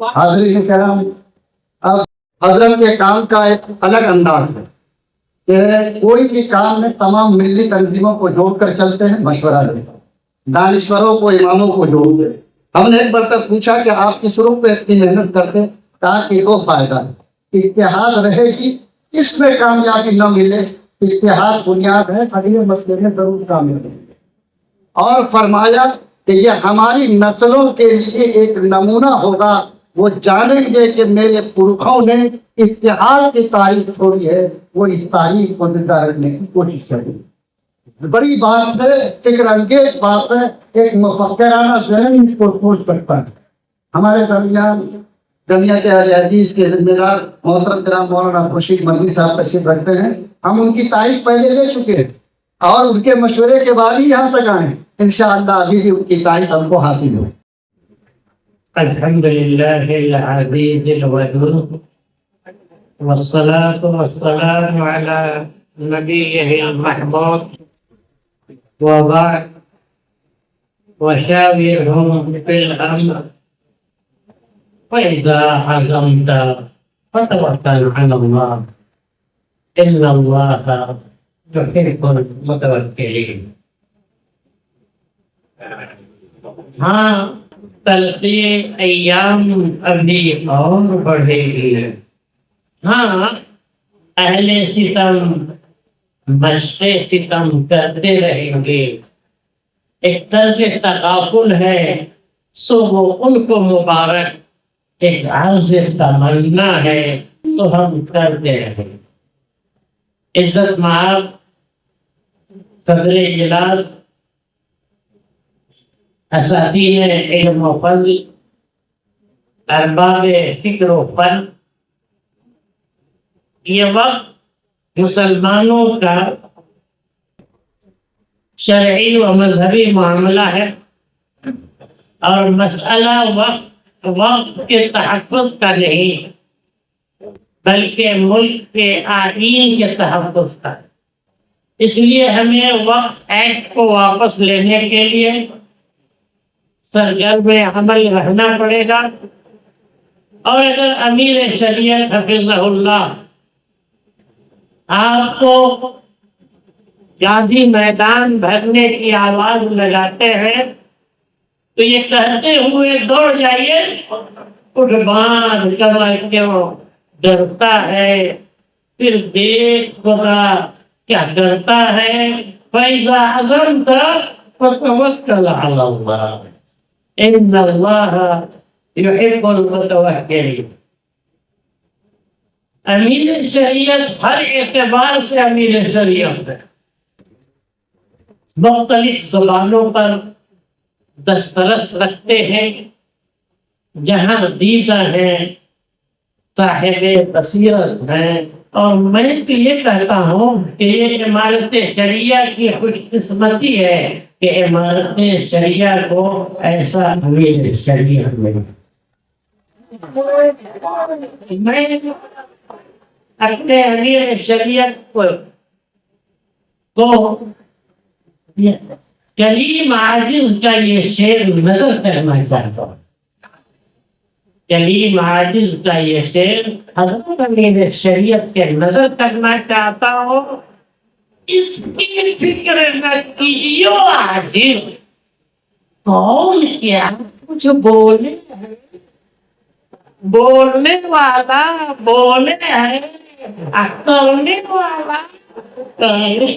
حاضرین کرام، اب حضرت کے کام کا ایک الگ انداز ہے کہ کوئی بھی کام میں تمام ملی تنظیموں کو جوڑ کر چلتے ہیں، مشورہ لیتے ہیں، دانشوروں کو، اماموں کو جوڑتے ہیں۔ ہم نے ایک بار تک پوچھا کہ آپ کس روح پہ اتنی محنت کرتے ہیں؟ کہا کہ دو فائدہ ہے، اتحاد رہے گی، اس میں کامیابی نہ ملے، اتحاد بنیاد ہے، اگلے مسئلے میں ضرور کامیابی ملے۔ اور فرمایا کہ یہ ہماری نسلوں کے لیے ایک نمونہ ہوگا، وہ جانیں گے کہ میرے پرکھوں نے اتحاد کی تاریخ چھوڑی ہے، وہ اس تاریخ کو زندہ رکھنے کی کوشش کریں گے۔ بڑی بات ہے، فکر انگیز بات ہے، ایک مفکرانہ ذہن اس کو سوچ سکتا ہے۔ ہمارے درمیان جمعیت اہل حدیث کے ذمہ دار محترم جناب مولانا خورشید مدنی صاحب تشریف رکھتے ہیں۔ ہم ان کی تعریف پہلے لے چکے ہیں اور ان کے مشورے کے بعد ہی یہاں تک آئے ہیں۔ انشاءاللہ ابھی بھی ان کی تعریف ہم کو حاصل ہو۔ الحمد لله العزيز الودود، والصلاة والسلام على نبيه المحمود، وبعد، وشاورهم في الأمر فإذا عزمت فتوكل على الله إن الله يحب المتوكلين۔ ہاں، تلخی ایام ابھی اور بڑھے گی۔ ہاں، اہل ستم مشق ستم کرتے رہیں گے، ایک طرز تغافل ہے، سو وہ ان کو مبارک، ایک عرض تمنا ہے، تو ہم کرتے رہیں۔ عزت مآب صدر اجلاس، اساتین علم و فضل، ارباب فکر و فن، یہ وقت مسلمانوں کا شرعی و مذہبی معاملہ ہے، اور مسئلہ وقت کے تحفظ کا نہیں بلکہ ملک کے آئین کے تحفظ کا۔ اس لیے ہمیں وقف ایکٹ کو واپس لینے کے لیے سرگرم عمل رہنا پڑے گا، اور اگر امیر شریعت حفظہ اللہ آپ کو گاندھی میدان بھرنے کی آواز لگاتے ہیں تو یہ کہتے ہوئے دوڑ جائیے، قربان کمر کیوں ڈرتا ہے، پھر دیکھ خدا کیا کرتا ہے، فَإِذَا عَزَمْتَ فَتَوَكَّلْ عَلَى اللَّهِ إِنَّ اللَّهَ يُحِبُّ الْمُتَوَكِّلِينَ۔ امیر شریعت ہر اعتبار سے امیر شریعت ہے، مختلف زبانوں پر دسترس رکھتے ہیں، جہاں دیدہ ہیں، صاحب بصیرت ہیں، اور میں تو یہ کہتا ہوں کہ یہ عمارت شریعہ کی خوش قسمتی ہے کہ عمارت شریعہ کو ایسا امیر شریعت ملے۔ میں اپنے امیر شریعت کو کلیم عاجز کا یہ شعر نظر کرنا چاہتا ہوں۔ کلیم عاجز کا یہ شعر حضرت امیر شریعت کے نظر کرنا چاہتا ہوں۔ اس کی فکر نہ کیجیو عاجز، کون کیا کچھ بولے، بولنے والا بولے ہے، کرنے والا کرے۔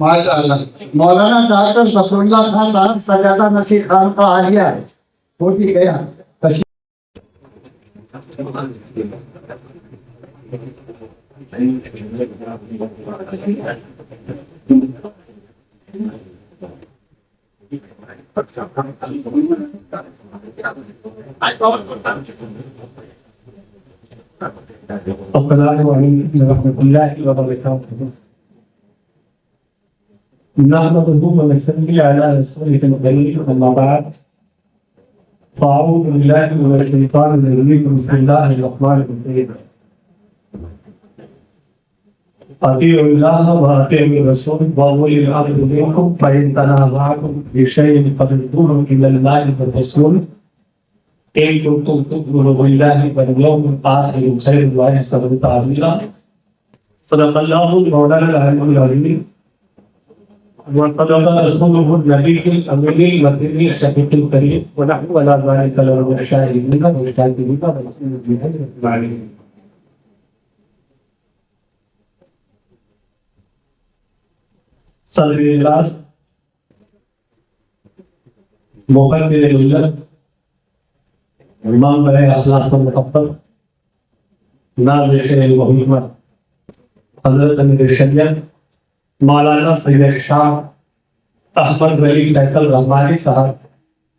ماشاء اللہ، مولانا ڈاکٹر ظفر اللہ خان صاحب سجادہ نصیر خان کا عالیہ ہے، وہ بھی گیا۔ السلام علیکم ورحمۃ اللہ وبرکاتہ۔ نحمده ونصلي على رسوله الكريم، اما بعد، فاعوذ بالله من الشیطان الرجیم، بسم اللہ الرحمن الرحیم۔ اطیعوا اللہ واطیعوا الرسول واولی الامر منکم فإن تنازعتم فی شیء فردوه إلی اللہ والرسول ان کنتم تؤمنون باللہ والیوم الآخر خیر واحسن تعویلا. صدق اللہ مولانا العلی العظیم وصدق رسوله النبي الأمين والدين الشفيق الكريم ونحن على ذلك لمن الشاهدين والكاتبين ورسول الله أجمعين. صدر اجلاس مقدر ملت امام برائے اخلاص و محبت ناظر محمد حضرت امیر شریعت مولانا سید شاہ احمد ولی فیصل رحمانی صاحب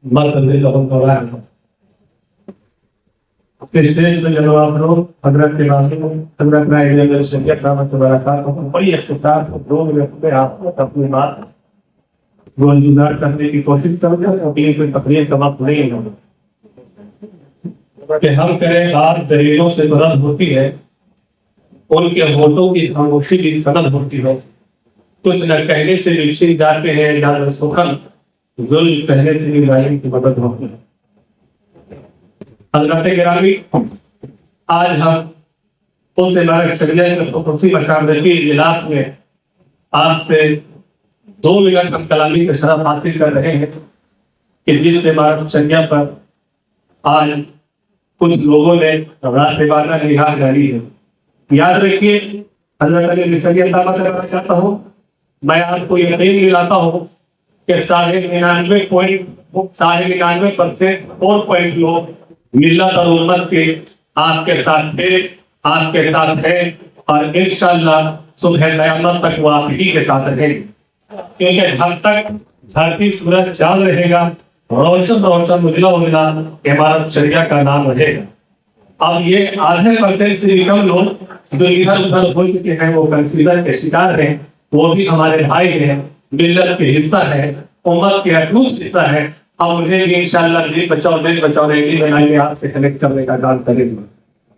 مرکز القرآن اسٹیج پہ جب آپ لوگ حضرت حضرت نائب شریعت رحمۃ اللہ وبرکاتہ بڑی اختصار سے 2 منٹ میں آپ کو اپنی بات گونجدار کرنے کی کوشش کروں گا. اپنی کوئی تقریر کا وقت نہیں ہوگا کہ ہم کریں بات دلیلوں سے بلند ہوتی ہے, ان کے ہوٹوں کی خاموشی کی سند ہوتی ہے. کچھ نہ کہنے سے بھی چھن جاتے ہیں, نہ سخن ظلم سہنے سے بھی غالب کی مدد ہوتی ہے. حضرت گرامی, آج ہم اس عمارت شریعت کے خصوصی مشاورتی اجلاس میں آپ سے 2 منٹ ہم کلامی کا شرف حاصل کر رہے ہیں کہ جس عمارت شریعت پر آج کچھ لوگوں نے راسبانہ نگاہ ڈالی ہے. یاد رکھیے, حضرت علی شریعت دعوت کرنا چاہتا ہوں, میں آپ کو یقین دلاتا ہوں کہ 99.4% لوگ ملت اور امت کے آپ کے ساتھ تھے, آپ کے ساتھ ہیں, اور انشاءاللہ صبح قیامت تک وہ آپ ہی کے ساتھ رہیں گے. کیونکہ جب تک دھرتی سورج چاند رہے گا, روشن روشن اجلا اجلا عمارت شریعہ کا نام رہے گا. اب یہ آدھے % سے بھی کم لوگ جو ادھر ادھر ہو چکے ہیں, وہ کنفیوژن کے شکار ہیں, وہ بھی ہمارے بھائی ہیں, ملت کے حصہ ہے, امت کے اٹوٹ حصہ ہے. ہم انہیں بھی انشاءاللہ دیش بچاؤ ریلی بنائیں گے, آپ سے کنیکٹ کرنے کا کام کریں گے.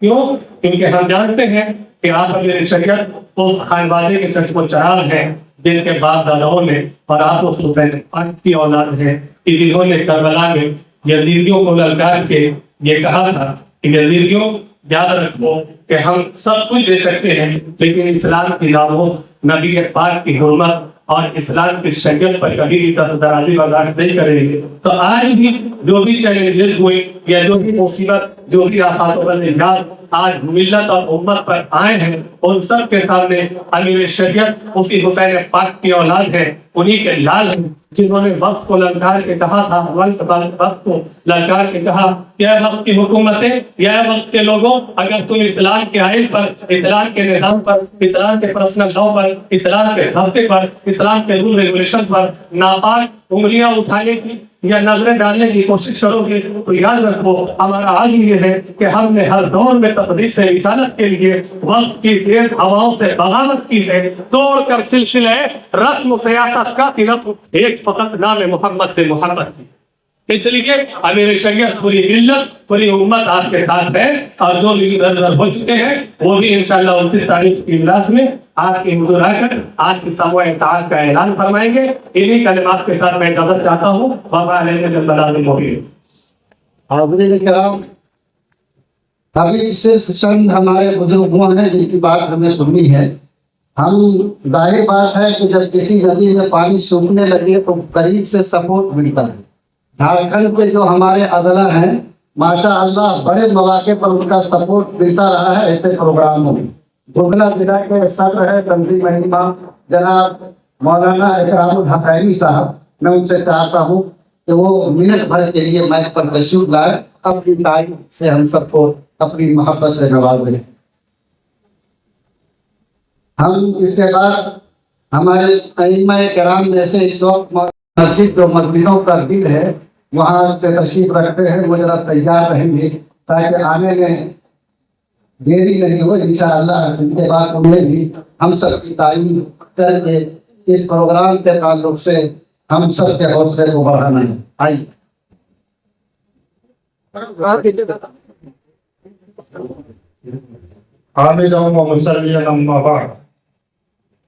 کیوں؟ کیونکہ ہم جانتے ہیں کہ آپ اپنے شریعت اس خانوادے کے چشم و چراغ ہیں جن کے باپ داداؤں نے اور آپ اس حسین پاک کی اولاد ہیں کہ جنہوں نے کربلا میں یزیدیوں کو للکار کے یہ کہا تھا کہ یزیدیوں یاد رکھو کہ ہم سب کچھ دے سکتے ہیں, لیکن اسلام کی ناموس, نبی پاک کی حرمت اور اسلام کی شریعت پر کبھی بھی دستاویزی برداشت نہیں کریں گے. تو آج بھی جو بھی چیلنجز ہوئے یا جو بھی مصیبت, جو بھی آفات و نجات آج ملت اور امت پر آئے ہیں, ان سب کے سامنے امیر شریعت اسی حسین پاک کی اولاد ہے, انہی کے لال ہیں, جنہوں نے وقت کو للکار کے کہا تھا, وقت کو للکار کے کہا کہ اے وقت کی حکومتیں, یا اے وقت کے لوگوں, اگر تم اسلام کے آئین پر, اسلام کے نظام پر, اسلام کے پرسنل لاء پر, اسلام کے ضابطے پر, اسلام کے رول ریگولیشن پر ناپاک انگلیاں اٹھانے کی یا نظریں ڈالنے کی کوشش کرو گے تو یاد رکھو ہمارا عزم یہ ہے کہ ہم نے ہر دور میں تقدیس رسالت کے لیے وقت کی تیز ہواؤں سے بغاوت کی ہے, توڑ کر سلسلے رسم و سیاست کا رسم ایک فقط نام محمد سے محبت کی. اس لیے امیر شریعت پوری ملت پوری امت آپ کے ساتھ ہے, اور جو بھی ادھر ہو چکے ہیں وہ بھی انشاءاللہ 29 تاریخ کی اجلاس میں آپ کی حضور آ کر آپ کی سموع اتحاد کا اعلان فرمائیں گے. انہی کلمات کے ساتھ میں اجازت چاہتا ہوں. حاضرین کرام, ابھی صرف چند ہمارے بزرگ ہوئے ہیں جن کی بات ہمیں سننی ہے. ہم ظاہر بات ہے کہ جب کسی ندی میں پانی سوکھنے لگے تو قریب سے سپورٹ ملتا ہے. جھارکھنڈ کے جو ہمارے اضلاع ہیں ماشاء اللہ بڑے مواقع پر ان کا سپورٹ ملتا رہا ہے ایسے پروگراموں میں. گملا ضلع کے صدر ہے تنظیم مہیما جناب مولانا اکرام الحقینی صاحب, میں ان سے چاہتا ہوں کہ وہ منٹ بھر کے لیے مائک پر تشریف لائے, اپنی تائید سے ہم سب کو اپنی محبت سے نواز دیں. ہم اس کے بعد ہمارے ائمہ کرام میں سے اس وقت مسجد جو مسجدوں کا دل ہے وہاں سے تشریف رکھتے ہیں, وہ ذرا تیار رہیں گے تاکہ آنے میں دیری نہیں ہو. انشاءاللہ ان کے بعد انہیں بھی ہم سب کی تعین کر کے اس پروگرام کے تعلق سے ہم سب کے حوصلے کو بڑھانا ہے. آئیے حامداً و مصلیاً اما بعد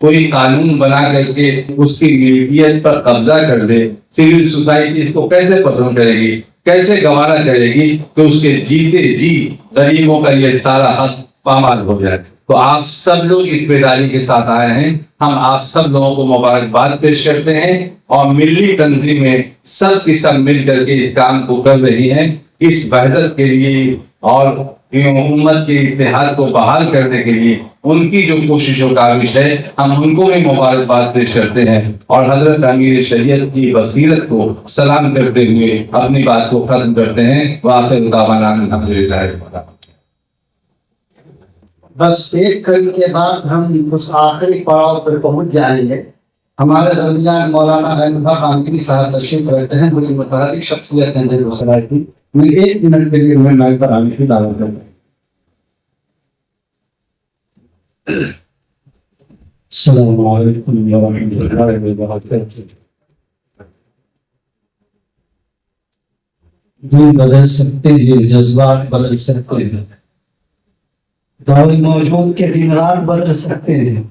کوئی قانون بنا کر کے اس کی ملکیت پر قبضہ کر دے، سول سوسائٹی اس کو کیسے پسند کرے گی، کیسے گوارا کرے گی کہ اس کے جیتے جی غریبوں کا یہ سارا حق پامال ہو جائے؟ تو آپ سب لوگ اس بیداری کے ساتھ آئے ہیں، ہم آپ سب لوگوں کو مبارکباد پیش کرتے ہیں، اور ملی تنظیمیں سب کی سب مل کر کے اس کام کو کر رہی ہیں، اس وحدت کے لیے اور امت کے اتحاد کو بحال کرنے کے لیے ان کی جو کوشش و کاوش ہے، ہم ان کو بھی مبارکباد پیش کرتے ہیں، اور حضرت امیر شریعت کی بصیرت کو سلام کرتے ہوئے اپنی بات کو ختم کرتے ہیں۔ وآخر دعوانا الحمدللہ رب العالمین۔ بس ایک کل کے بعد ہم اس آخری پڑاؤ پر پہنچ جائیں گے۔ ہمارے درمیان مولانا احمد خانگری صاحب تشریف رہتے ہیں، بڑی متحرک شخصیت ہیں دل و سرائے کی۔ میں ایک منٹ کے لیے انہیں مائک پر آنے کی دعوت کرتا ہوں۔ السلام علیکم ورحمۃ اللہ وبرکاتہ۔ دل بدل سکتے ہیں، جذبات بدل سکتے ہیں، دور موجود کے دن رات بدل سکتے ہیں،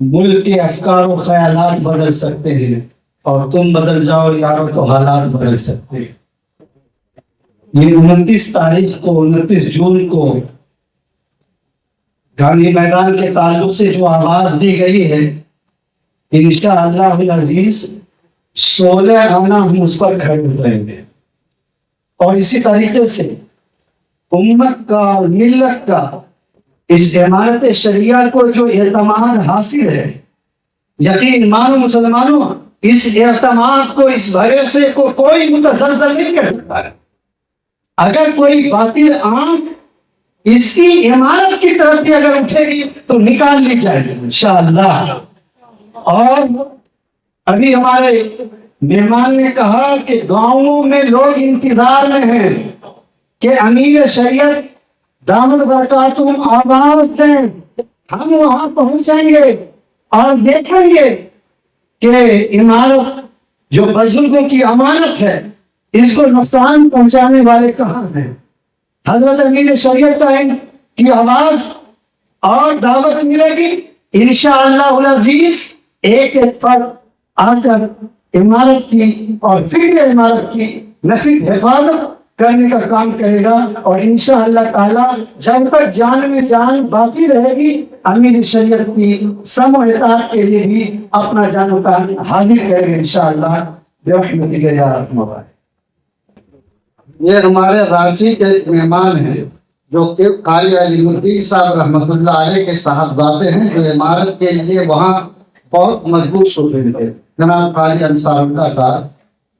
ملک کے افکار و خیالات بدل سکتے ہیں، اور تم بدل جاؤ یارو تو حالات بدل سکتے ہیں۔ یہ 29 تاریخ کو، 29 جون کو گاندھی میدان کے تعلق سے جو آواز دی گئی ہے، انشاءاللہ العزیز 16 آنا ہم اس پر کھڑے اتریں گے، اور اسی طریقے سے امت کا اور ملت کا اس عمارت شریعہ کو جو اعتماد حاصل ہے، یقین مانو مسلمانوں، اس اعتماد کو، اس بھروسے کو کوئی متزلزل نہیں کر سکتا ہے۔ اگر کوئی باطل آنکھ اس کی عمارت کی طرف بھی اگر اٹھے گی تو نکال لی جائے گی انشاءاللہ۔ اور ابھی ہمارے مہمان نے کہا کہ گاؤں میں لوگ انتظار میں ہیں کہ امیر شریعت دامت برکاتہم آواز دیں، ہم وہاں پہنچیں گے اور دیکھیں گے کہ عمارت جو بزرگوں کی امانت ہے، اس کو نقصان پہنچانے والے کہاں ہیں۔ حضرت امیر شریعت کی آواز اور دعوت ملے گی انشاءاللہ العزیز، ایک ایک فرد آ کر عمارت کی اور فکر عمارت کی نفیس حفاظت کرنے کا کام کرے گا، اور انشاءاللہ تعالی جب تک جان میں جان باقی رہے گی، امیر شریعت کی سمع و اطاعت کے لیے بھی اپنا جان و تن حاضر کرے گا انشاءاللہ برحمتک یا ارحم الراحمین۔ یہ ہمارے رانچی کے ایک مہمان ہیں جو کہ قاری علی الدین صاحب رحمۃ اللہ علیہ کے صاحبزادے ہیں، جو عمارت کے لیے وہاں بہت مضبوط شدید تھے، جناب قاری انصار اللہ صاحب۔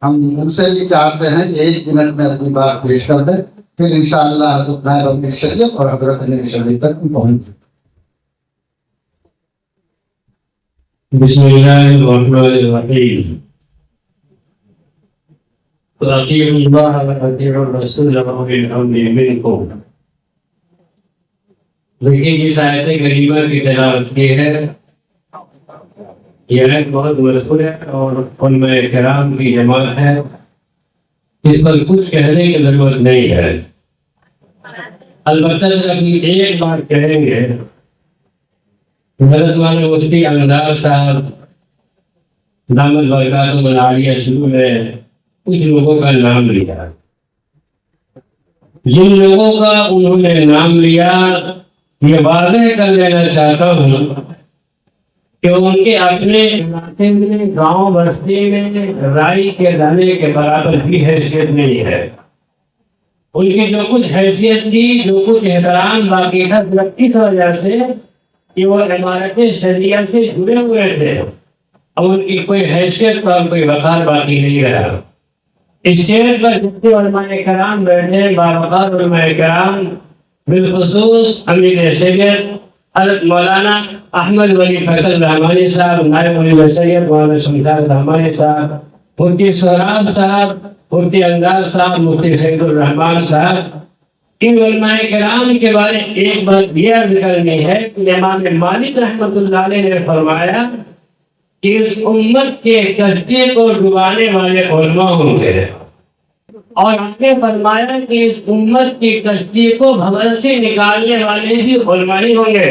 ہم ان سے بھی چاہتے ہیں کہ ایک منٹ میں اپنی بات پیش کر دیں، پھر انشاءاللہ حضرت نائب امیر شریعت اور حضرت امیر شریعت تک پہنچ جائیں۔ بسم اللہ الرحمن الرحیم۔ اطیعوا اللہ واطیعوا الرسول واولی الامر منکم۔ دیکھیے جس آیت کریمہ کی تلاوت کی ہے، یہ آیت بہت مشہور ہے اور علماء کرام کی جماعت ہے، اس پر کچھ کہنے کی ضرورت نہیں ہے۔ البتہ صرف ایک بات کہیں گے، حضرت مولانا مفتی انداز صاحب دامت برکاتہم العالیہ شروع میں کچھ لوگوں کا نام لیا، جن لوگوں کا انہوں نے نام لیا، یہ واضح کر دینا چاہتا ہوں کہ ان کے اپنے علاقے میں، گاؤں بستی میں رائی کے دانے کے برابر بھی حیثیت نہیں ہے۔ ان کی جو کچھ حیثیت تھی، جو کچھ احترام باقی تھا، صرف اس وجہ سے کہ وہ عمارت شریعہ سے جڑے ہوئے تھے، اب ان کی کوئی حیثیت اور کوئی وقار باقی نہیں رہا۔ اسٹیج پر جتنے علماء کرام بیٹھے، باوقار علماء کرام، بالخصوص امیر شریعت حضرت مولانا احمد ولی فیصل رحمانی صاحب، نائب امیر شریعت مولانا شمشاد رحمانی صاحب، مفتی سہراب صاحب، مفتی انداز صاحب، مفتی سعید الرحمان صاحب، ان علماء کرام کے بارے ایک بات یہ عرض کرنی ہے کہ امام مالک رحمۃ اللہ علیہ نے فرمایا کہ اس امت کے کشتی کو ڈبانے والے علماء ہوں گے، اور آپ نے فرمایا کہ اس امت کی کشتی کو بھنور سے نکالنے والے بھی علماء ہی ہوں گے۔